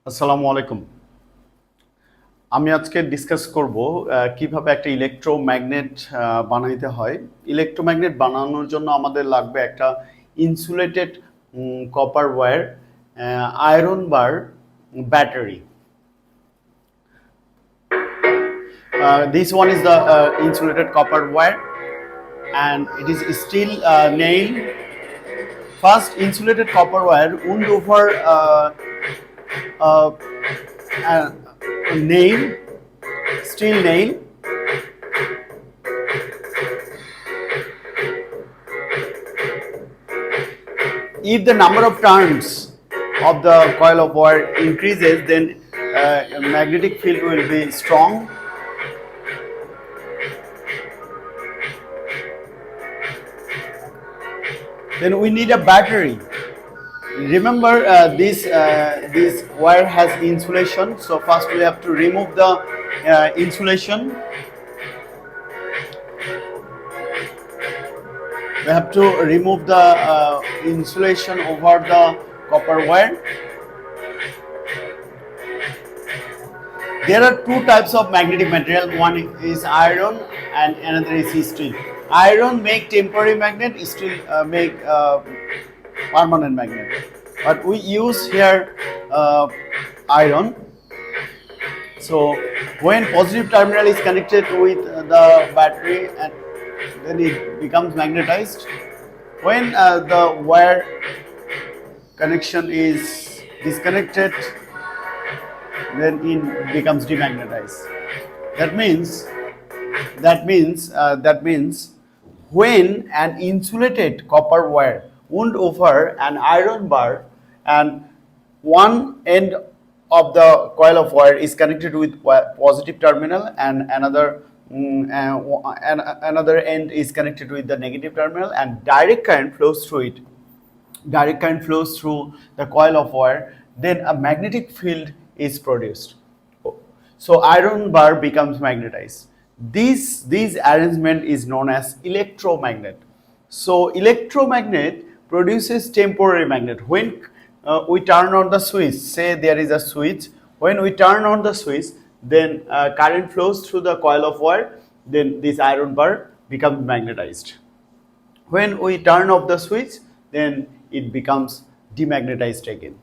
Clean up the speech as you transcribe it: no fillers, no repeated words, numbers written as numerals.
আসসালামু আলাইকুম। আমি আজকে ডিসকাস করব কিভাবে একটা ইলেকট্রোম্যাগনেট বানাইতে হয়। ইলেকট্রোম্যাগনেট বানানোর জন্য আমাদের লাগবে একটা insulated copper wire, iron bar, battery. This one is the insulated copper wire and it is steel nail. First, insulated copper wire wound over uh, nail, steel nail. If the number of turns of the coil of wire increases, then magnetic field will be strong. Then we need a battery. Remember this wire has insulation, so first we have to remove the insulation. We have to remove the insulation over the copper wire. There are two types of magnetic material. One is iron and another is steel. Iron make temporary magnet, steel make permanent magnet. But we use here iron. So when positive terminal is connected with the battery, and then it becomes magnetized. When the wire connection is disconnected, then it becomes demagnetized. That means when an insulated copper wire wound over an iron bar and one end of the coil of wire is connected with positive terminal and another another end is connected with the negative terminal, and direct current flows through it. Direct current flows through the coil of wire, then a magnetic field is produced. So iron bar becomes magnetized. This arrangement is known as electromagnet. So electromagnet produces temporary magnet. When we turn on the switch, say there is a switch, when we turn on the switch, then current flows through the coil of wire, then this iron bar becomes magnetized. When we turn off the switch, then it becomes demagnetized again.